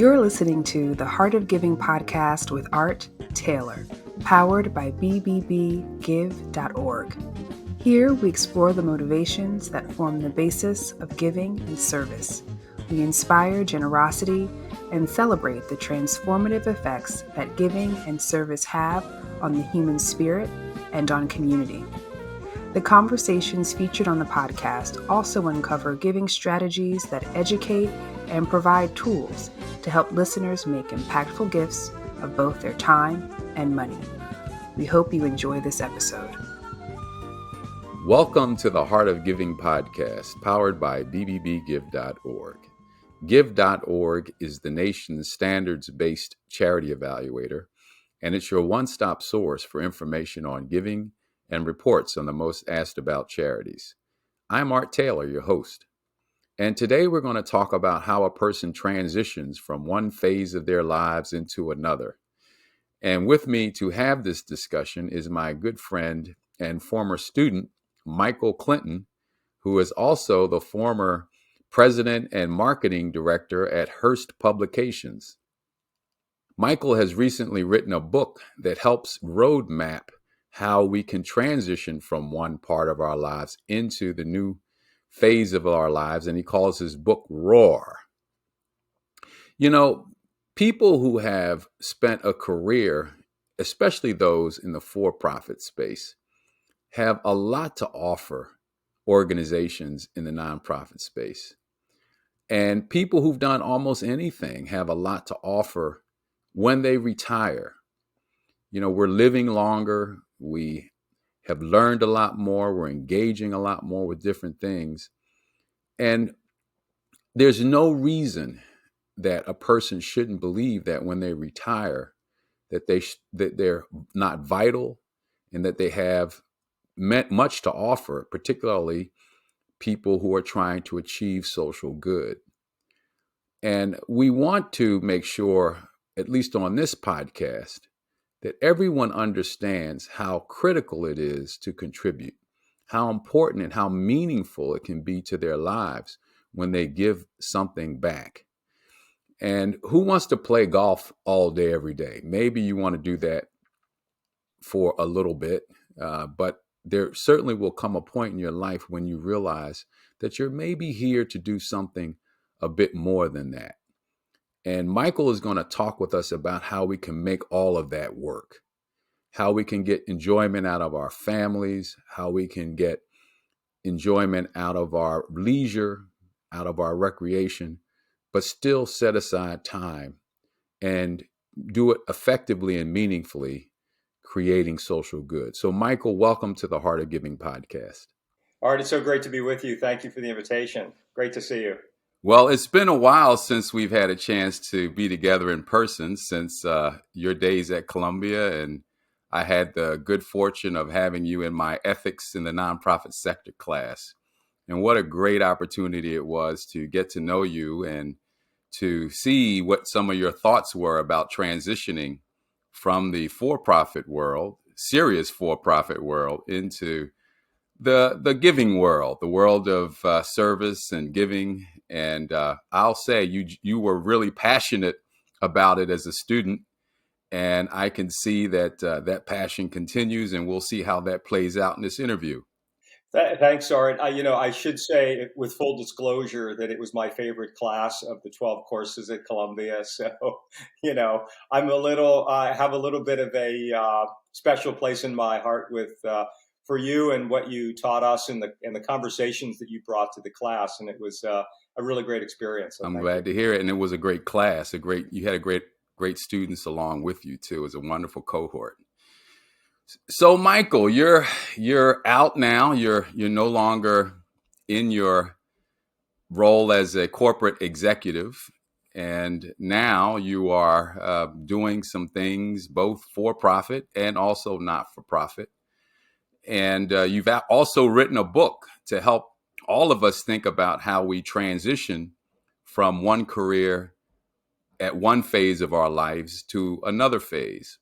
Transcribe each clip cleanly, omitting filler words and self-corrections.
You're listening to the Heart of Giving podcast with Art Taylor, powered by bbbgive.org. Here we explore the motivations that form the basis of giving and service. We inspire generosity and celebrate the transformative effects that giving and service have on the human spirit and on community. The conversations featured on the podcast also uncover giving strategies that educate and provide tools to help listeners make impactful gifts of both their time and money. We hope you enjoy this episode. Welcome to the Heart of Giving podcast, powered by bbbgive.org. Give.org is the nation's standards-based charity evaluator, and it's your one-stop source for information on giving and reports on the most asked about charities. I'm Art Taylor, your host. And today we're going to talk about how a person transitions from one phase of their lives into another. And with me to have this discussion is my good friend and former student, Michael Clinton, who is also the former president and marketing director at Hearst Publications. Michael has recently written a book that helps roadmap how we can transition from one part of our lives into the new phase of our lives, and he calls his book Roar. You know, people who have spent a career, especially those in the for-profit space, have a lot to offer organizations in the nonprofit space. And people who've done almost anything have a lot to offer when they retire. You know, we're living longer. We have learned a lot more. We're engaging a lot more with different things. And there's no reason that a person shouldn't believe that when they retire, that they're not vital and that they have much to offer, particularly people who are trying to achieve social good. And we want to make sure, at least on this podcast, that everyone understands how critical it is to contribute, how important and how meaningful it can be to their lives when they give something back. And who wants to play golf all day, every day? Maybe you want to do that for a little bit, but there certainly will come a point in your life when you realize that you're maybe here to do something a bit more than that. And Michael is going to talk with us about how we can make all of that work, how we can get enjoyment out of our families, how we can get enjoyment out of our leisure, out of our recreation, but still set aside time and do it effectively and meaningfully, creating social good. So, Michael, welcome to the Heart of Giving podcast. Art, it's so great to be with you. Thank you for the invitation. Great to see you. Well, it's been a while since we've had a chance to be together in person, since your days at Columbia, and I had the good fortune of having you in my ethics in the nonprofit sector class. And what a great opportunity it was to get to know you and to see what some of your thoughts were about transitioning from the for-profit world, serious for-profit world, into the giving world, the world of service and giving. And I'll say you were really passionate about it as a student. And I can see that that passion continues, and we'll see how that plays out in this interview. Thanks, Art. I should say with full disclosure that it was my favorite class of the 12 courses at Columbia. So, I have a little bit of a special place in my heart for you and what you taught us and the conversations that you brought to the class. And it was a really great experience. So I'm glad to hear it. And it was a great class. You had great students along with you too. It was a wonderful cohort. So, Michael, you're out now. You're no longer in your role as a corporate executive, and now you are doing some things both for profit and also not for profit. And you've also written a book to help all of us think about how we transition from one career at one phase of our lives to another phase.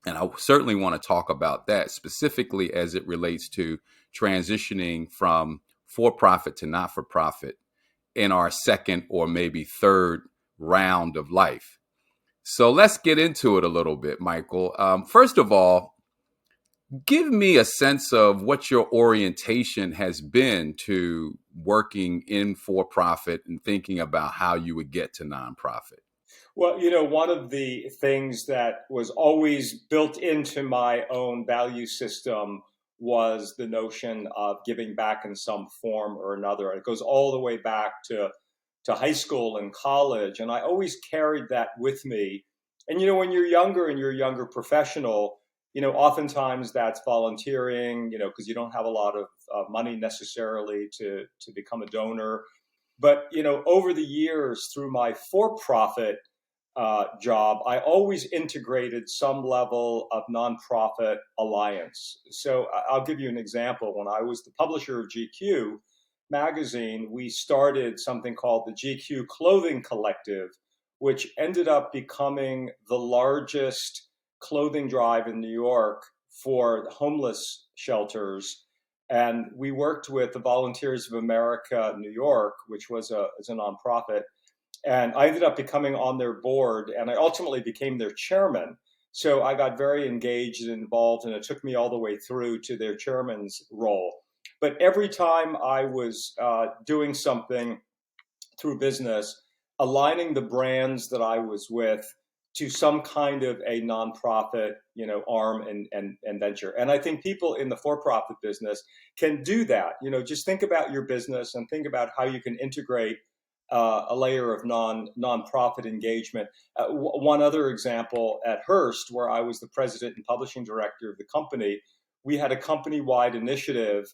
And I certainly want to talk about that specifically as it relates to transitioning from for-profit to not-for-profit in our second or maybe third round of life. So let's get into it a little bit, Michael. First of all, give me a sense of what your orientation has been to working in for-profit and thinking about how you would get to nonprofit. Well, one of the things that was always built into my own value system was the notion of giving back in some form or another. It goes all the way back to high school and college. And I always carried that with me. And, when you're younger and you're a younger professional, oftentimes that's volunteering, because you don't have a lot of money necessarily to become a donor. But, over the years through my for-profit job, I always integrated some level of nonprofit alliance. So I'll give you an example. When I was the publisher of GQ magazine, we started something called the GQ Clothing Collective, which ended up becoming the largest clothing drive in New York for homeless shelters. And we worked with the Volunteers of America New York, which was a nonprofit. And I ended up becoming on their board, and I ultimately became their chairman. So I got very engaged and involved, and it took me all the way through to their chairman's role. But every time I was doing something through business, aligning the brands that I was with to some kind of a nonprofit, arm and venture. And I think people in the for-profit business can do that. Just think about your business and think about how you can integrate a layer of nonprofit engagement. One other example at Hearst, where I was the president and publishing director of the company, we had a company-wide initiative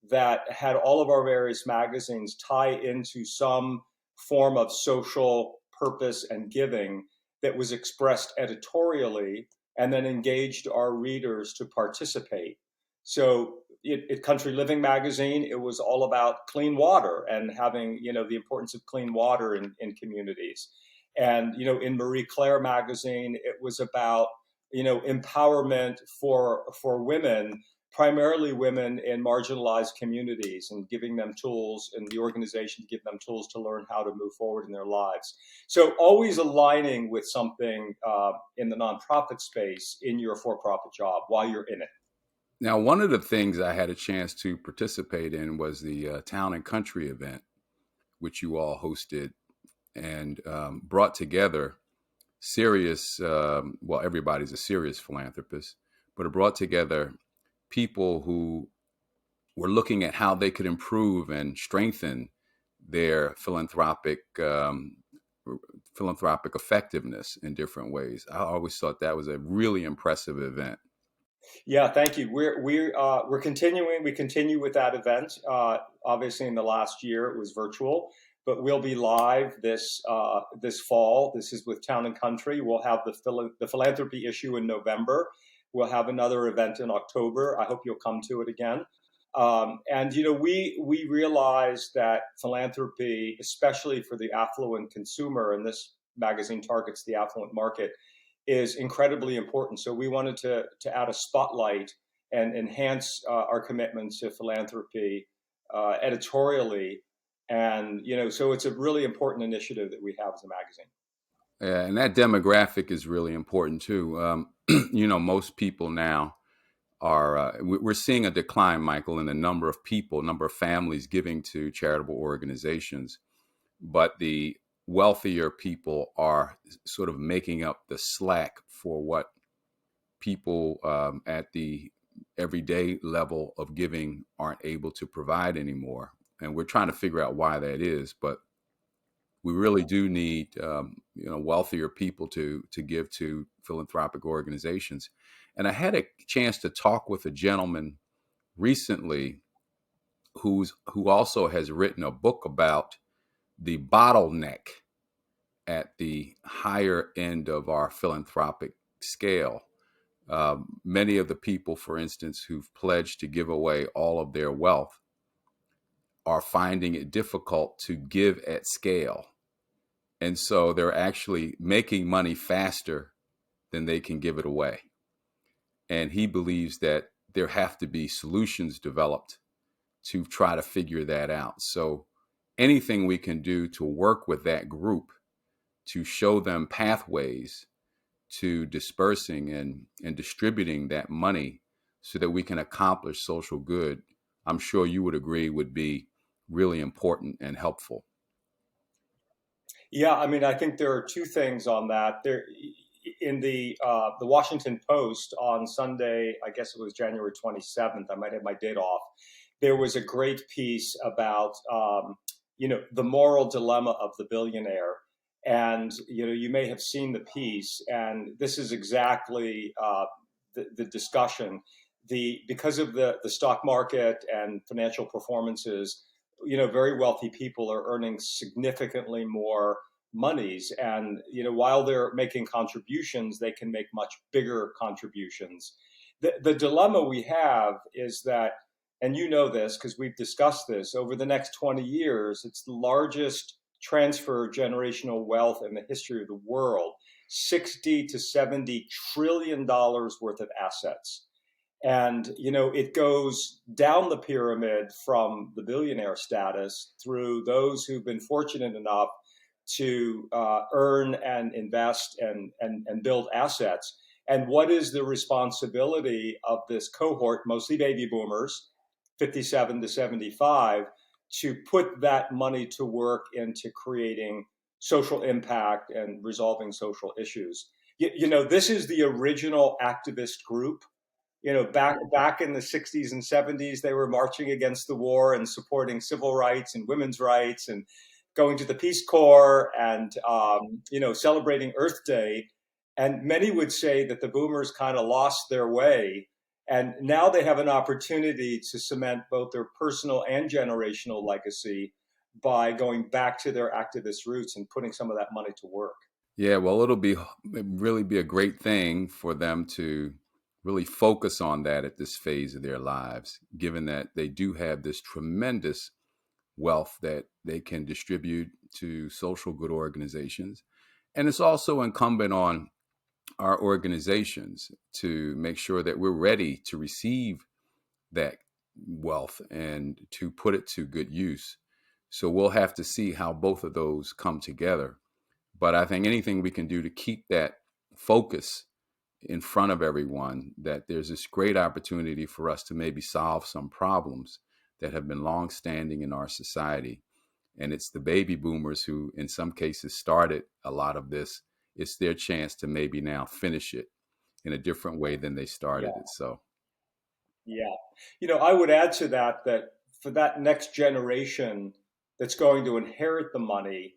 that had all of our various magazines tie into some form of social purpose and giving that was expressed editorially and then engaged our readers to participate. So at Country Living magazine, it was all about clean water and having, the importance of clean water in communities. And, in Marie Claire magazine, it was about, empowerment for women, primarily women in marginalized communities, and giving them tools, and the organization to give them tools to learn how to move forward in their lives. So always aligning with something in the nonprofit space in your for-profit job while you're in it. Now, one of the things I had a chance to participate in was the Town and Country event, which you all hosted and brought together serious, everybody's a serious philanthropist, but it brought together people who were looking at how they could improve and strengthen their philanthropic effectiveness in different ways. I always thought that was a really impressive event. Yeah, thank you. We're continuing. We continue with that event. Obviously, in the last year, it was virtual, but we'll be live this fall. This is with Town and Country. We'll have the philanthropy issue in November. We'll have another event in October. I hope you'll come to it again. And we realize that philanthropy, especially for the affluent consumer, and this magazine targets the affluent market, is incredibly important. So we wanted to add a spotlight and enhance our commitment to philanthropy editorially. And, so it's a really important initiative that we have as a magazine. Yeah, and that demographic is really important too. Most people now are, we're seeing a decline, Michael, in the number of families giving to charitable organizations, but the wealthier people are sort of making up the slack for what people at the everyday level of giving aren't able to provide anymore. And we're trying to figure out why that is, but we really do need wealthier people to give to philanthropic organizations. And I had a chance to talk with a gentleman recently who also has written a book about the bottleneck at the higher end of our philanthropic scale. Many of the people, for instance, who've pledged to give away all of their wealth are finding it difficult to give at scale. And so they're actually making money faster than they can give it away. And he believes that there have to be solutions developed to try to figure that out. So anything we can do to work with that group to show them pathways to dispersing and distributing that money so that we can accomplish social good, I'm sure you would agree would be really important and helpful. Yeah, I mean, I think there are two things on that. There, in the Washington Post on Sunday, I guess it was January 27th. I might have my date off. There was a great piece about the moral dilemma of the billionaire, and you may have seen the piece, and this is exactly the discussion. Because of the stock market and financial performances, very wealthy people are earning significantly more monies, and while they're making contributions, they can make much bigger contributions. The dilemma we have is that, and this because we've discussed this, over the next 20 years, it's the largest transfer of generational wealth in the history of the world. 60 to 70 trillion dollars worth of assets. And, it goes down the pyramid from the billionaire status through those who've been fortunate enough to earn and invest and build assets. And what is the responsibility of this cohort, mostly baby boomers, 57 to 75, to put that money to work into creating social impact and resolving social issues? This is the original activist group. Back in the 60s and 70s, they were marching against the war and supporting civil rights and women's rights and going to the Peace Corps and celebrating Earth Day. And many would say that the boomers kind of lost their way. And now they have an opportunity to cement both their personal and generational legacy by going back to their activist roots and putting some of that money to work. Yeah, well, it'll really be a great thing for them to really focus on that at this phase of their lives, given that they do have this tremendous wealth that they can distribute to social good organizations. And it's also incumbent on our organizations to make sure that we're ready to receive that wealth and to put it to good use. So we'll have to see how both of those come together. But I think anything we can do to keep that focus in front of everyone, that there's this great opportunity for us to maybe solve some problems that have been long-standing in our society. And it's the baby boomers who, in some cases, started a lot of this. It's their chance to maybe now finish it in a different way than they started it. So, yeah. I would add to that for that next generation that's going to inherit the money,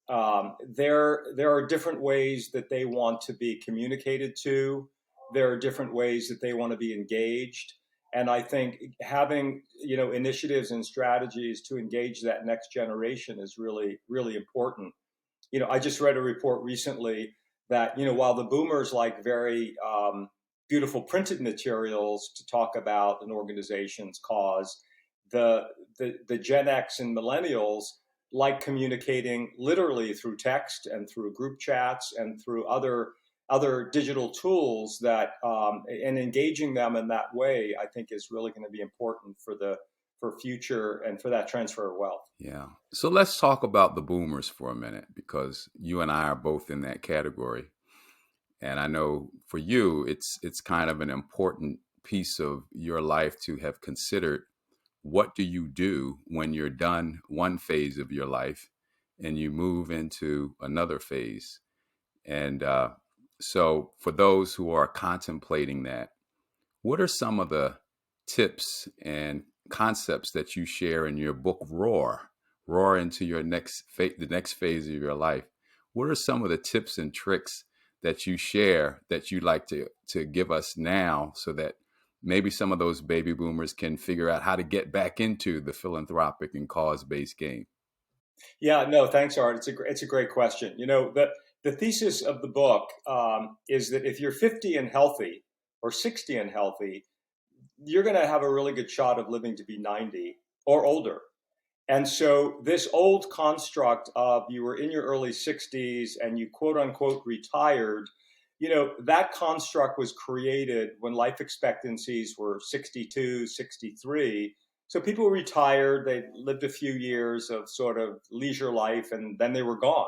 there are different ways that they want to be communicated to. There are different ways that they want to be engaged. And I think having, initiatives and strategies to engage that next generation is really, really important. I just read a report recently that, while the boomers like very beautiful printed materials to talk about an organization's cause, the Gen X and millennials like communicating literally through text and through group chats and through other digital tools that and engaging them in that way, I think, is really going to be important for future and for that transfer of wealth. Yeah. So let's talk about the boomers for a minute, because you and I are both in that category. And I know for you, it's kind of an important piece of your life to have considered, what do you do when you're done one phase of your life and you move into another phase? And so for those who are contemplating that, what are some of the tips and concepts that you share in your book, Roar into your the next phase of your life? What are some of the tips and tricks that you share that you'd like to give us now, so that maybe some of those baby boomers can figure out how to get back into the philanthropic and cause-based game? Yeah, no, thanks, Art. It's a great question. The thesis of the book is that if you're 50 and healthy or 60 and healthy, you're going to have a really good shot of living to be 90 or older. And so this old construct of you were in your early 60s and you quote unquote retired, that construct was created when life expectancies were 62, 63. So people retired, they lived a few years of sort of leisure life, and then they were gone.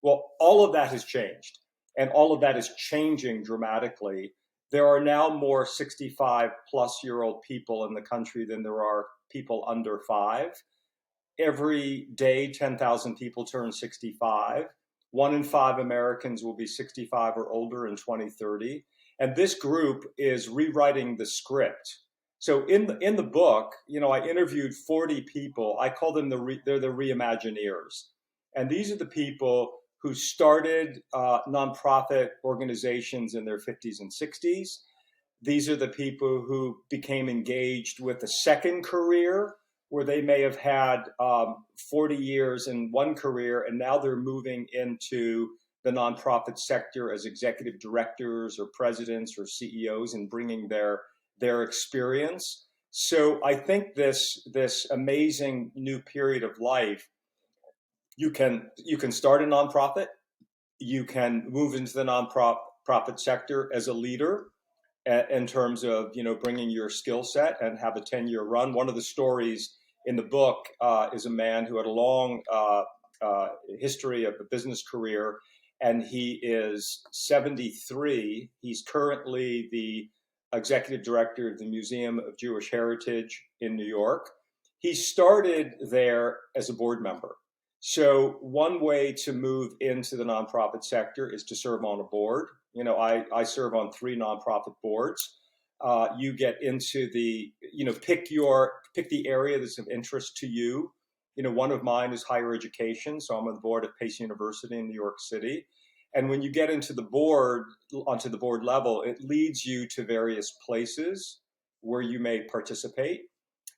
Well, all of that has changed, and all of that is changing dramatically. There are now more 65 plus year old people in the country than there are people under 5. Every day, 10,000 people turn 65. 1 in 5 Americans will be 65 or older in 2030. And this group is rewriting the script. So in the book, I interviewed 40 people. I call them they're the Reimagineers. And these are the people who started nonprofit organizations in their 50s and 60s. These are the people who became engaged with a second career where they may have had 40 years in one career, and now they're moving into the nonprofit sector as executive directors or presidents or CEOs and bringing their experience. So I think this amazing new period of life, you can start a nonprofit, you can move into the nonprofit sector as a leader in terms of bringing your skill set and have a 10-year run. One of the stories in the book is a man who had a long history of a business career, and he is 73. He's currently the executive director of the Museum of Jewish Heritage in New York. He started there as a board member. So one way to move into the nonprofit sector is to serve on a board. I serve on 3 nonprofit boards. You get into pick the area that's of interest to you. One of mine is higher education, so I'm on the board at Pace University in New York City. And when you get onto the board level, it leads you to various places where you may participate.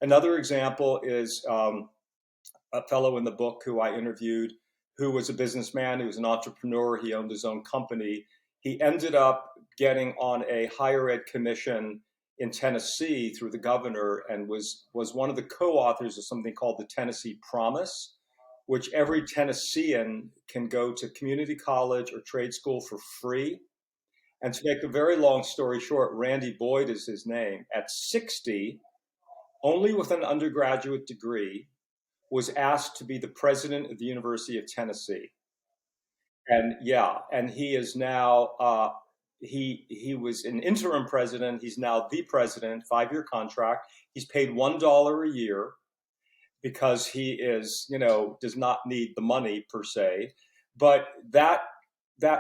Another example is a fellow in the book who I interviewed, who was a businessman, who was an entrepreneur. He owned his own company. He ended up getting on a higher ed commission in Tennessee through the governor, and was one of the co-authors of something called the Tennessee Promise, which every Tennessean can go to community college or trade school for free. And to make a very long story short, Randy Boyd is his name. At 60, only with an undergraduate degree, was asked to be the president of the University of Tennessee. And he is now, he was an interim president. He's now the president, 5-year contract. He's paid $1 a year because he is, does not need the money per se. But that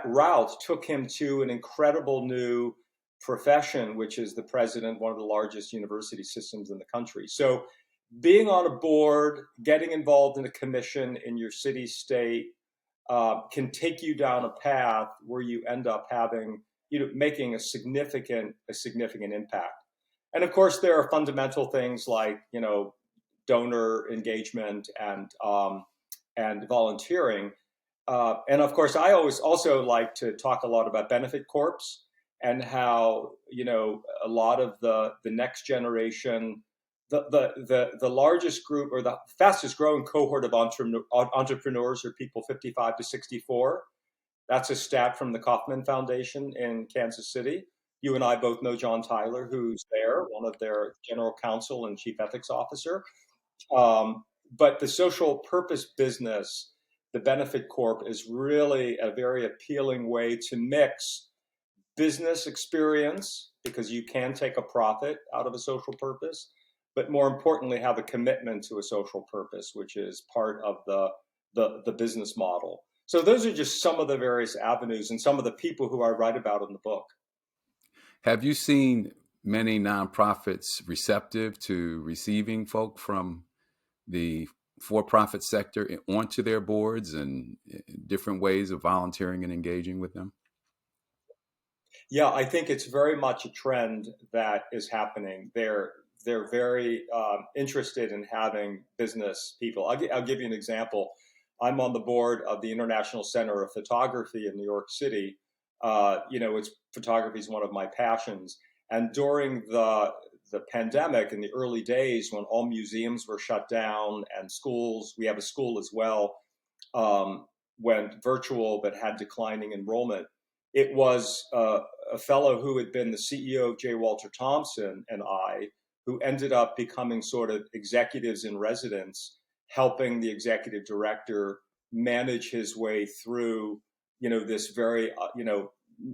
route took him to an incredible new profession, which is the president, one of the largest university systems in the country. So being on a board, getting involved in a commission in your city, state, can take you down a path where you end up having, making a significant impact. And of course, there are fundamental things like, donor engagement and volunteering. And of course, I always also like to talk a lot about benefit corps and how, a lot of the next generation, the largest group or the fastest growing cohort of entrepreneurs are people 55 to 64. That's a stat from the Kauffman Foundation in Kansas City. You and I both know John Tyler, who's there, one of their general counsel and chief ethics officer. But the social purpose business, the Benefit Corp, is really a very appealing way to mix business experience, because you can take a profit out of a social purpose, but more importantly, have a commitment to a social purpose, which is part of the business model. So those are just some of the various avenues and some of the people who I write about in the book. Have you seen many nonprofits receptive to receiving folk from the for-profit sector onto their boards and different ways of volunteering and engaging with them? Yeah, I think it's very much a trend that is happening. They're very interested in having business people. I'll give you an example. I'm on the board of the International Center of Photography in New York City. Photography is one of my passions. And during the pandemic, in the early days when all museums were shut down and schools, we have a school as well, went virtual but had declining enrollment. It was a fellow who had been the CEO of J. Walter Thompson and I, who ended up becoming sort of executives in residence, helping the executive director manage his way through, this very,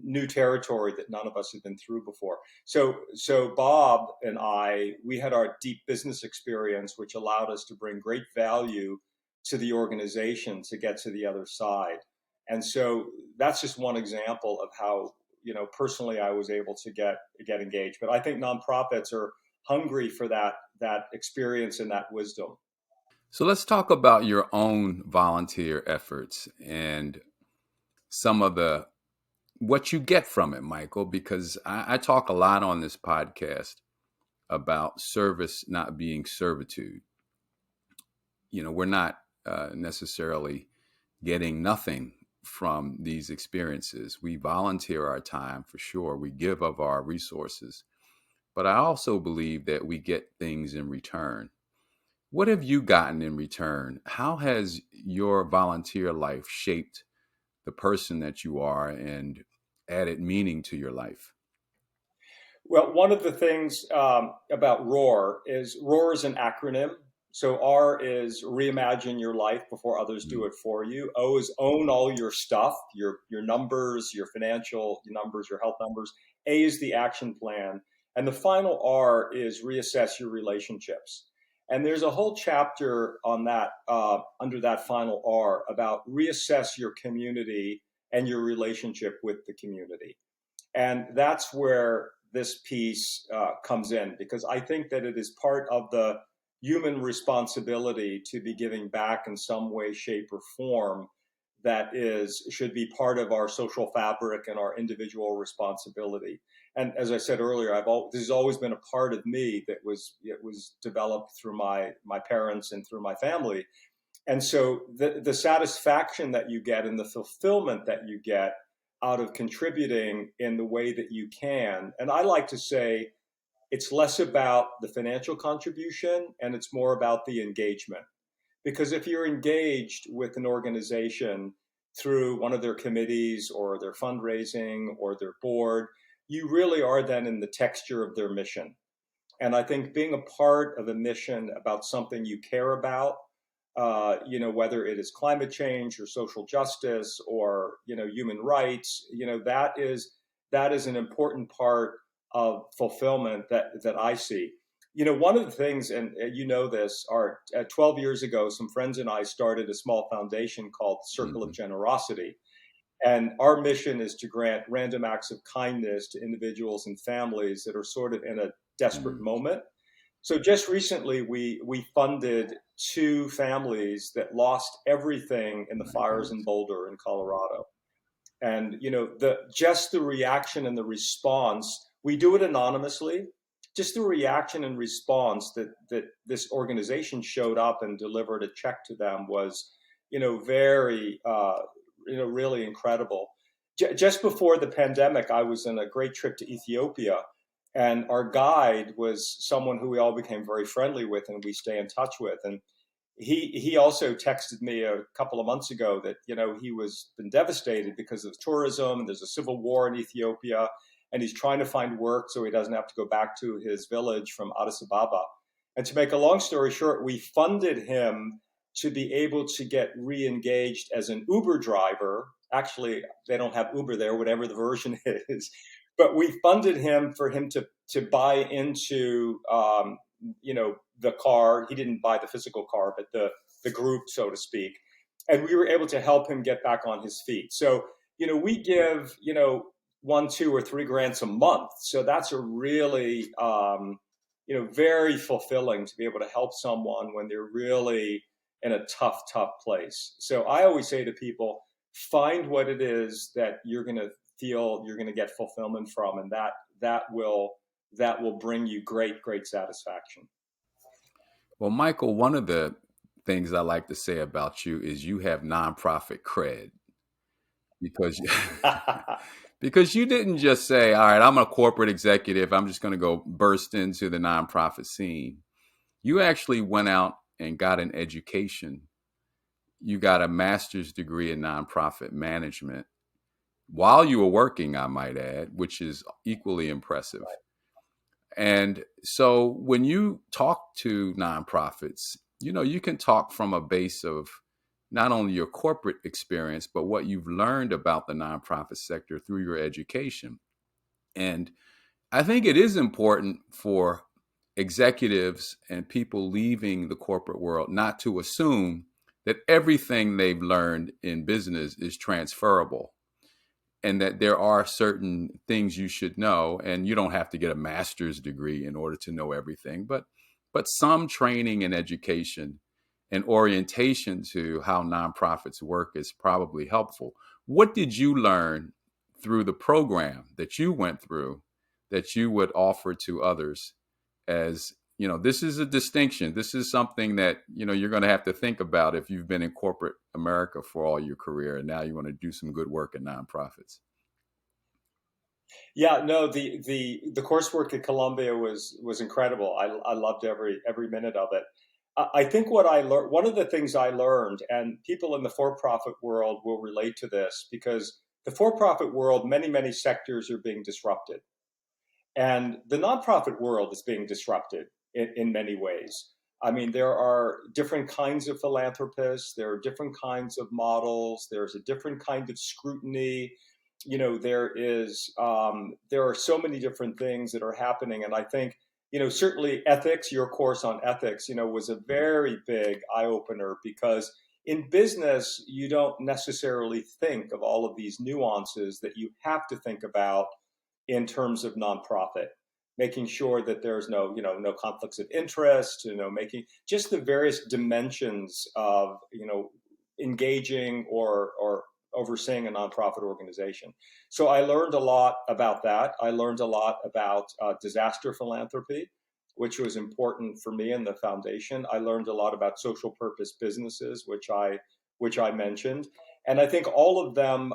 new territory that none of us had been through before. So Bob and we had our deep business experience, which allowed us to bring great value to the organization to get to the other side. And so that's just one example of how, personally I was able to get engaged. But I think nonprofits are hungry for that experience and that wisdom. So let's talk about your own volunteer efforts and some of the what you get from it, Michael, because I talk a lot on this podcast about service not being servitude. We're not necessarily getting nothing from these experiences. We volunteer our time for sure. We give of our resources. But I also believe that we get things in return. What have you gotten in return? How has your volunteer life shaped the person that you are and added meaning to your life? Well, one of the things about ROAR is an acronym. So R is reimagine your life before others do it for you. O is own all your stuff, your numbers, your financial numbers, your health numbers. A is the action plan. And the final R is reassess your relationships. And there's a whole chapter on that, under that final R, about reassess your community and your relationship with the community. And that's where this piece comes in, because I think that it is part of the human responsibility to be giving back in some way, shape, or form that should be part of our social fabric and our individual responsibility. And as I said earlier, this has always been a part of me that was developed through my parents and through my family. And so the satisfaction that you get and the fulfillment that you get out of contributing in the way that you can. And I like to say it's less about the financial contribution and it's more about the engagement. Because if you're engaged with an organization through one of their committees or their fundraising or their board, you really are then in the texture of their mission. And I think being a part of a mission about something you care about, whether it is climate change or social justice or, human rights, that is an important part of fulfillment that I see. One of the things, and this, are 12 years ago, some friends and I started a small foundation called Circle of Generosity. And our mission is to grant random acts of kindness to individuals and families that are sort of in a desperate moment. So just recently, we funded 2 families that lost everything in the fires in Boulder in Colorado. And, the reaction and the response, we do it anonymously, just the reaction and response that this organization showed up and delivered a check to them was, very, really incredible. Just before the pandemic, I was on a great trip to Ethiopia. And our guide was someone who we all became very friendly with and we stay in touch with. And he also texted me a couple of months ago that, he was been devastated because of tourism and there's a civil war in Ethiopia and he's trying to find work so he doesn't have to go back to his village from Addis Ababa. And to make a long story short, we funded him to be able to get re-engaged as an Uber driver. Actually, they don't have Uber there, whatever the version is. But we funded him for him to buy into, the car. He didn't buy the physical car, but the group, so to speak. And we were able to help him get back on his feet. So, we give, 1, 2, or 3 grants a month. So that's a really, very fulfilling to be able to help someone when they're really in a tough place. So I always say to people, find what it is that you're going to feel you're going to get fulfillment from, and that will bring you great satisfaction. Well, Michael, one of the things I like to say about you is you have nonprofit cred, because because you didn't just say, all right, I'm a corporate executive, I'm just going to go burst into the nonprofit scene. You actually went out and got an education. You got a master's degree in nonprofit management while you were working, I might add, which is equally impressive. And so when you talk to nonprofits, you can talk from a base of not only your corporate experience, but what you've learned about the nonprofit sector through your education. And I think it is important for executives and people leaving the corporate world not to assume that everything they've learned in business is transferable, and that there are certain things you should know, and you don't have to get a master's degree in order to know everything, but some training and education and orientation to how nonprofits work is probably helpful. What did you learn through the program that you went through that you would offer to others? As you know, this is a distinction. This is something that, you know, you're going to have to think about if you've been in corporate America for all your career and now you want to do some good work in nonprofits. Yeah, no, the coursework at Columbia was incredible. I loved every minute of it. I think what I learned, one of the things I learned, and people in the for-profit world will relate to this, because the for-profit world, many sectors are being disrupted. And the nonprofit world is being disrupted in many ways. I mean, there are different kinds of philanthropists, there are different kinds of models, there's a different kind of scrutiny. You know, there are so many different things that are happening. And I think, you know, certainly ethics, your course on ethics, you know, was a very big eye opener, because in business, you don't necessarily think of all of these nuances that you have to think about in terms of nonprofit, making sure that there's no conflicts of interest, making just the various dimensions of, engaging or overseeing a nonprofit organization. So I learned a lot about that. I learned a lot about disaster philanthropy, which was important for me in the foundation. I learned a lot about social purpose businesses, which I mentioned. And I think all of them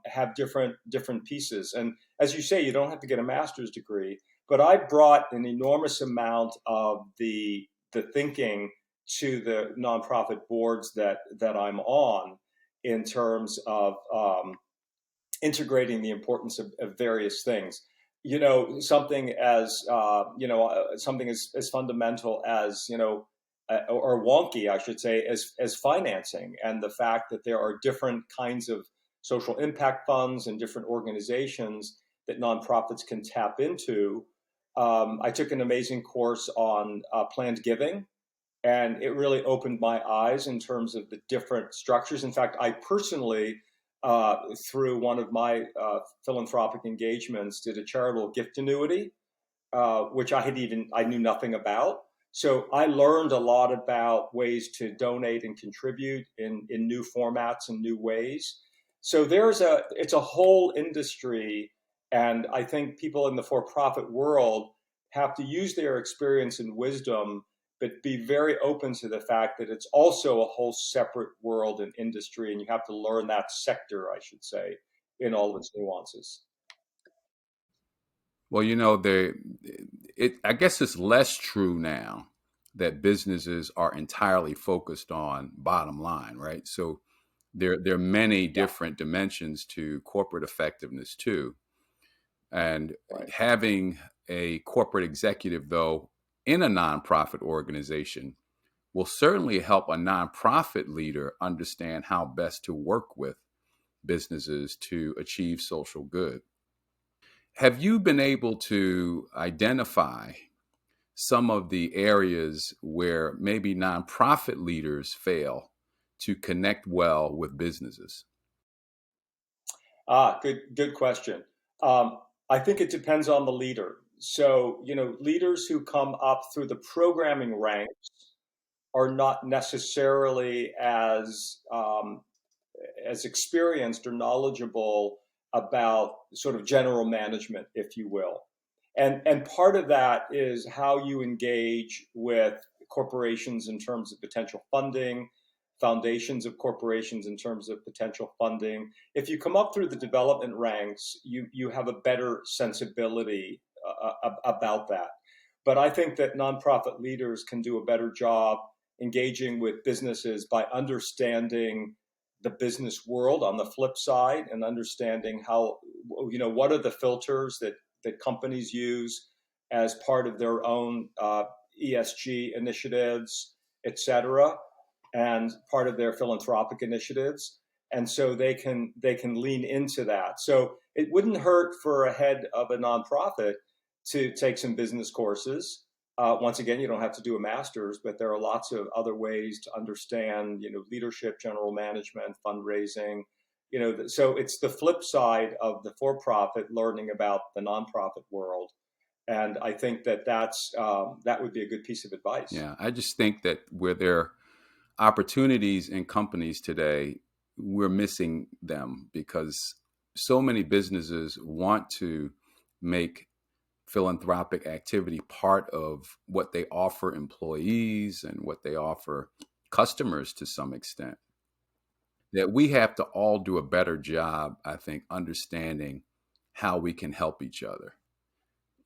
have different pieces. And as you say, you don't have to get a master's degree, but I brought an enormous amount of the thinking to the nonprofit boards that I'm on, in terms of integrating the importance of various things. Something as fundamental as or wonky, I should say, as financing, and the fact that there are different kinds of social impact funds and different organizations that nonprofits can tap into. I took an amazing course on planned giving, and it really opened my eyes in terms of the different structures. In fact, I personally, through one of my philanthropic engagements, did a charitable gift annuity, which I knew nothing about. So I learned a lot about ways to donate and contribute in new formats and new ways. So it's a whole industry, and I think people in the for-profit world have to use their experience and wisdom, but be very open to the fact that it's also a whole separate world and industry, and you have to learn that sector, I should say, in all its nuances. Well, I guess it's less true now that businesses are entirely focused on bottom line, right? So there are many different dimensions to corporate effectiveness too. And Right. having a corporate executive, though, in a nonprofit organization will certainly help a nonprofit leader understand how best to work with businesses to achieve social good. Have you been able to identify some of the areas where maybe nonprofit leaders fail to connect well with businesses? Good question. I think it depends on the leader. So, leaders who come up through the programming ranks are not necessarily as experienced or knowledgeable about sort of general management, if you will. And part of that is how you engage with corporations in terms of potential funding, foundations of corporations in terms of potential funding. If you come up through the development ranks, you have a better sensibility about that. But I think that nonprofit leaders can do a better job engaging with businesses by understanding the business world on the flip side, and understanding how, what are the filters that companies use as part of their own ESG initiatives, et cetera. and part of their philanthropic initiatives. And so they can lean into that. So it wouldn't hurt for a head of a nonprofit to take some business courses. Once again, you don't have to do a master's, but there are lots of other ways to understand, leadership, general management, fundraising. So it's the flip side of the for-profit learning about the nonprofit world, and I think that would be a good piece of advice. Yeah, I just think that where there are opportunities in companies today, we're missing them because so many businesses want to make philanthropic activity part of what they offer employees and what they offer customers to some extent, that we have to all do a better job, I think, understanding how we can help each other.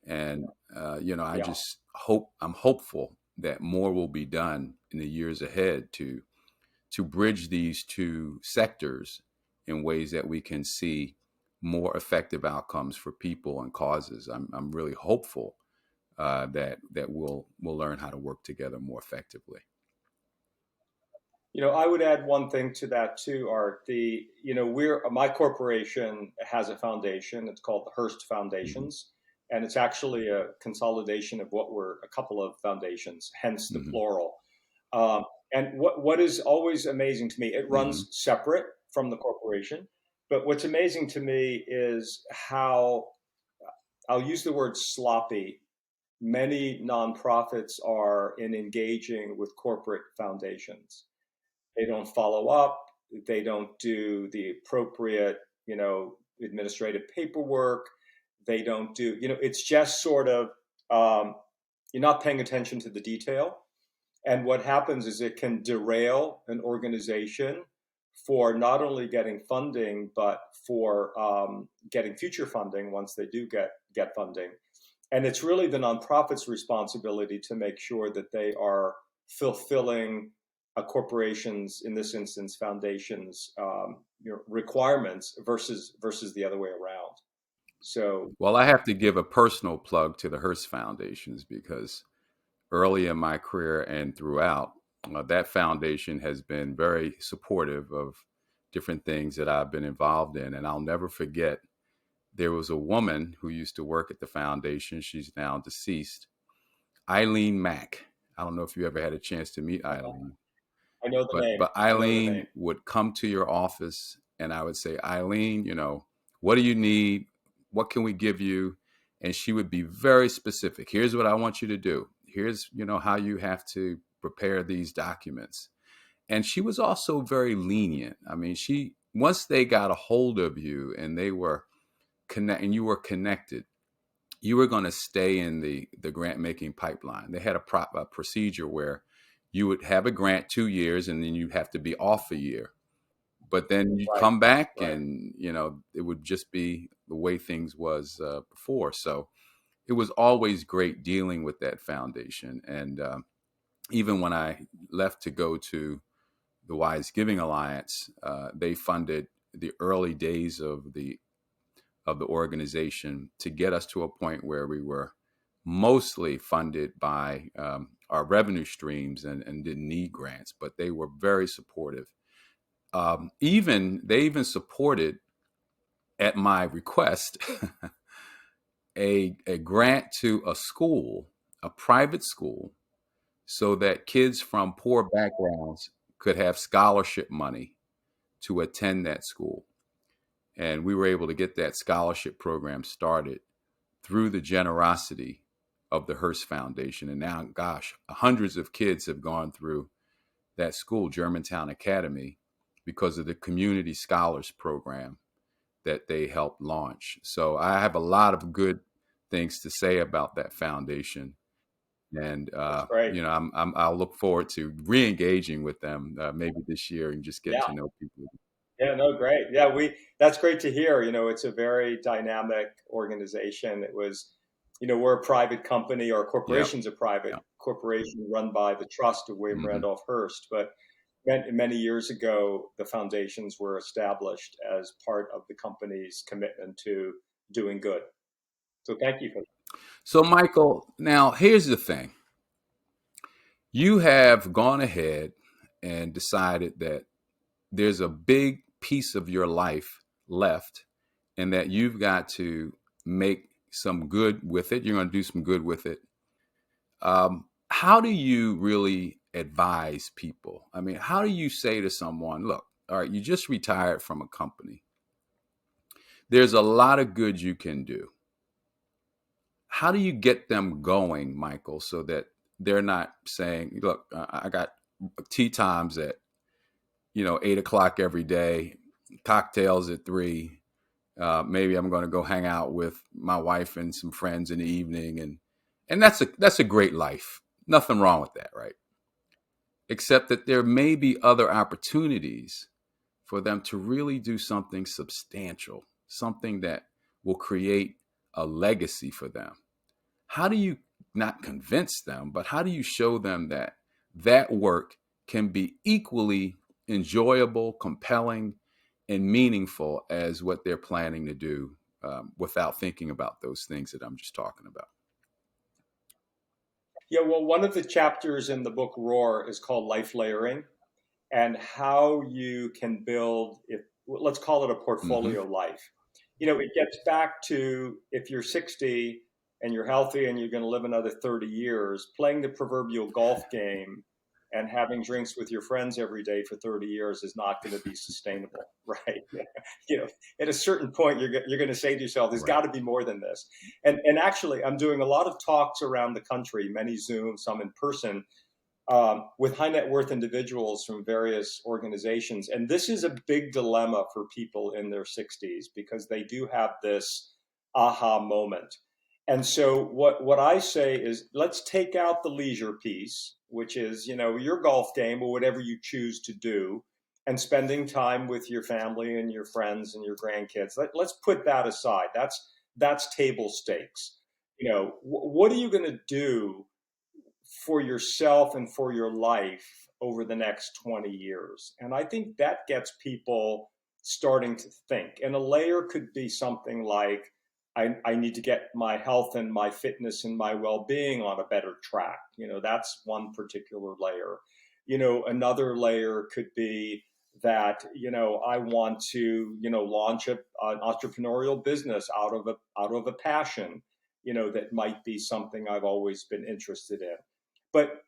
And, I Yeah. just I'm hopeful that more will be done in the years ahead to bridge these two sectors in ways that we can see more effective outcomes for people and causes. I'm really hopeful that we'll learn how to work together more effectively. I would add one thing to that too, Art. My corporation has a foundation. It's called the Hearst Foundations, and it's actually a consolidation of what were a couple of foundations, hence the plural. And what is always amazing to me, it runs separate from the corporation, but what's amazing to me is how, I'll use the word sloppy, many nonprofits are in engaging with corporate foundations. They don't follow up. They don't do the appropriate, administrative paperwork. They don't do, it's just sort of, you're not paying attention to the detail. And what happens is it can derail an organization for not only getting funding, but for getting future funding once they do get funding. And it's really the nonprofit's responsibility to make sure that they are fulfilling a corporation's, in this instance, foundations, requirements versus the other way around. So, well, I have to give a personal plug to the Hearst Foundations because early in my career and throughout, that foundation has been very supportive of different things that I've been involved in. And I'll never forget, there was a woman who used to work at the foundation. She's now deceased, Eileen Mack. I don't know if you ever had a chance to meet Eileen. I know the name. But Eileen would come to your office and I would say, Eileen, what do you need? What can we give you? And she would be very specific. Here's what I want you to do. Here's, how you have to prepare these documents. And she was also very lenient. I mean, once they got a hold of you and they were and you were connected, you were going to stay in the grant making pipeline. They had a procedure where you would have a grant 2 years and then you'd have to be off a year. But then you come back and, it would just be the way things was before. So it was always great dealing with that foundation. And even when I left to go to the Wise Giving Alliance, they funded the early days of the organization to get us to a point where we were mostly funded by our revenue streams and didn't need grants, but they were very supportive. They even supported, at my request, a grant to a school, a private school, so that kids from poor backgrounds could have scholarship money to attend that school. And we were able to get that scholarship program started through the generosity of the Hearst Foundation. And now, gosh, hundreds of kids have gone through that school, Germantown Academy, because of the Community Scholars Program that they helped launch. So I have a lot of good things to say about that foundation. And, I'll look forward to re-engaging with them maybe this year and just get to know people. Yeah, no, great. Yeah, that's great to hear. It's a very dynamic organization. It was, we're a private company, or corporation's a private corporation run by the trust of William Randolph Hearst. But many years ago, the foundations were established as part of the company's commitment to doing good. So thank you for that. So, Michael, now here's the thing. You have gone ahead and decided that there's a big piece of your life left and that you've got to make some good with it. You're going to do some good with it. How do you really advise people? I mean, how do you say to someone, look, all right, you just retired from a company. There's a lot of good you can do. How do you get them going, Michael, so that they're not saying, look, I got tea times at, 8 o'clock every day, cocktails at 3. Maybe I'm going to go hang out with my wife and some friends in the evening. And that's a great life. Nothing wrong with that, right? Except that there may be other opportunities for them to really do something substantial, something that will create a legacy for them. How do you not convince them, but how do you show them that that work can be equally enjoyable, compelling, and meaningful as what they're planning to do without thinking about those things that I'm just talking about? Yeah, well, one of the chapters in the book Roar is called Life Layering, and how you can build it. Let's call it a Mm-hmm. portfolio life. It gets back to, if you're 60 and you're healthy and you're going to live another 30 years, playing the proverbial golf game and having drinks with your friends every day for 30 years is not going to be sustainable, right? At a certain point, you're going to say to yourself, there's got Right. to be more than this. And actually, I'm doing a lot of talks around the country, many Zoom, some in person, with high net worth individuals from various organizations. And this is a big dilemma for people in their 60s, because they do have this aha moment. And so what I say is, let's take out the leisure piece, which is, your golf game or whatever you choose to do, and spending time with your family and your friends and your grandkids. Let's put that aside. That's table stakes. What are you going to do for yourself and for your life over the next 20 years? And I think that gets people starting to think. And a layer could be something like, I need to get my health and my fitness and my well-being on a better track. That's one particular layer. Another layer could be that, I want to, launch an entrepreneurial business out of a passion, that might be something I've always been interested in. But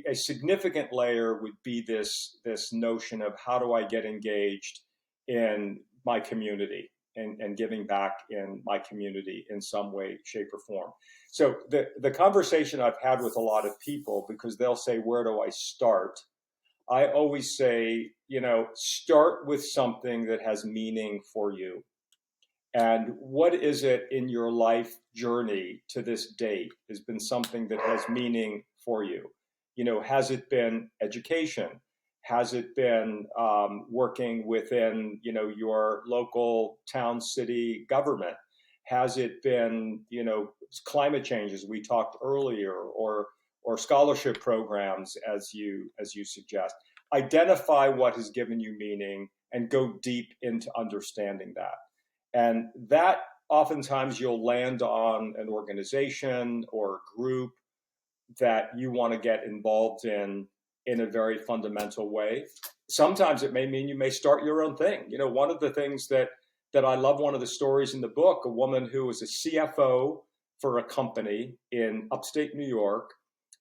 a significant layer would be this notion of, how do I get engaged in my community and giving back in my community in some way, shape, or form. So the conversation I've had with a lot of people, because they'll say, where do I start? I always say, start with something that has meaning for you. And what is it in your life journey to this date has been something that has meaning for you? Has it been education? Has it been working within, your local town, city government? Has it been, climate change, as we talked earlier, or scholarship programs, as you suggest? Identify what has given you meaning and go deep into understanding that. And that, oftentimes you'll land on an organization or a group that you want to get involved in a very fundamental way. Sometimes it may mean you may start your own thing. One of the things that I love, one of the stories in the book, a woman who was a CFO for a company in upstate New York.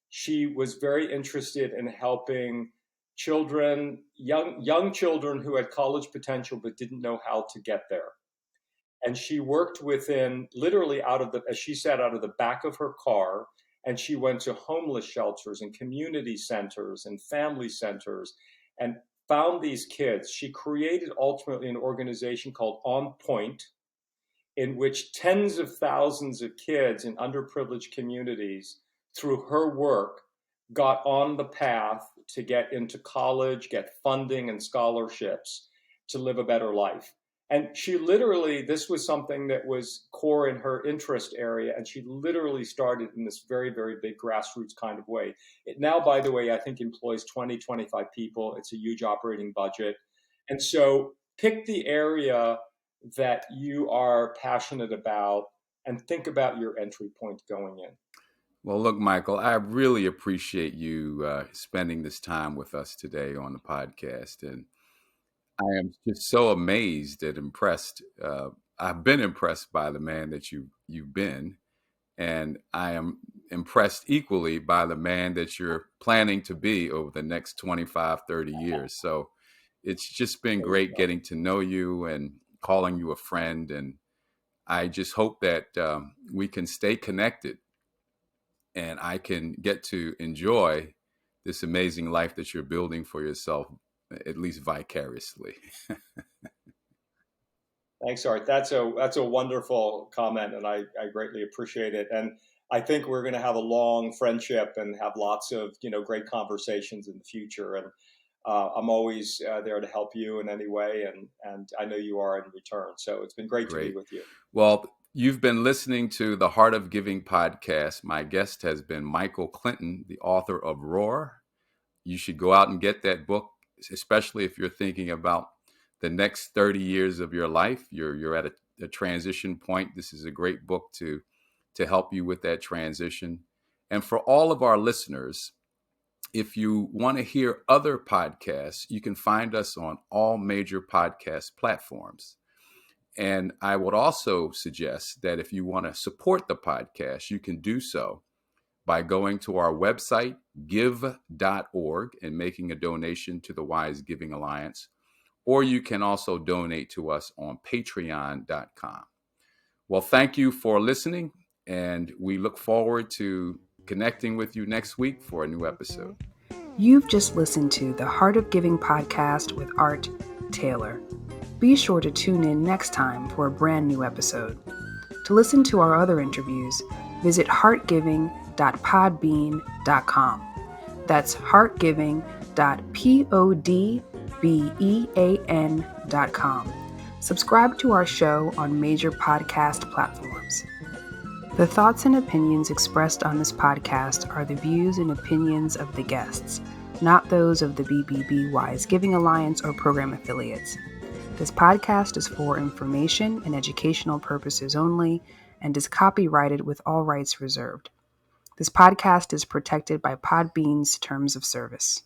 She was very interested in helping children, young children who had college potential but didn't know how to get there. And she worked within, literally out of the, as she said, out of the back of her car. And she went to homeless shelters and community centers and family centers and found these kids. She created ultimately an organization called On Point, in which tens of thousands of kids in underprivileged communities, through her work, got on the path to get into college, get funding and scholarships to live a better life. And she literally, this was something that was core in her interest area. And she literally started in this very, very big grassroots kind of way. It now, by the way, I think employs 20, 25 people. It's a huge operating budget. And so pick the area that you are passionate about and think about your entry point going in. Well, look, Michael, I really appreciate you spending this time with us today on the podcast. And I am just so amazed and impressed. I've been impressed by the man that you've been, and I am impressed equally by the man that you're planning to be over the next 25, 30 years. So it's just been There you great go. getting to know you and calling you a friend. And I just hope that we can stay connected and I can get to enjoy this amazing life that you're building for yourself, at least vicariously. Thanks, Art. That's a wonderful comment, and I greatly appreciate it. And I think we're going to have a long friendship and have lots of great conversations in the future. And I'm always there to help you in any way, and I know you are in return. So it's been great to be Great. with you. Well, you've been listening to the Heart of Giving podcast. My guest has been Michael Clinton, the author of Roar. You should go out and get that book, especially if you're thinking about the next 30 years of your life. You're at a transition point. This is a great book to help you with that transition. And for all of our listeners, if you want to hear other podcasts, you can find us on all major podcast platforms. And I would also suggest that if you want to support the podcast, you can do so by going to our website, give.org, and making a donation to the Wise Giving Alliance. Or you can also donate to us on patreon.com. Well, thank you for listening, and we look forward to connecting with you next week for a new episode. You've just listened to the Heart of Giving podcast with Art Taylor. Be sure to tune in next time for a brand new episode. To listen to our other interviews, visit heartgiving.podbean.com. That's heartgiving.podbean.com. Subscribe to our show on major podcast platforms. The thoughts and opinions expressed on this podcast are the views and opinions of the guests, not those of the BBB Wise Giving Alliance or program affiliates. This podcast is for information and educational purposes only and is copyrighted with all rights reserved. This podcast is protected by Podbean's terms of service.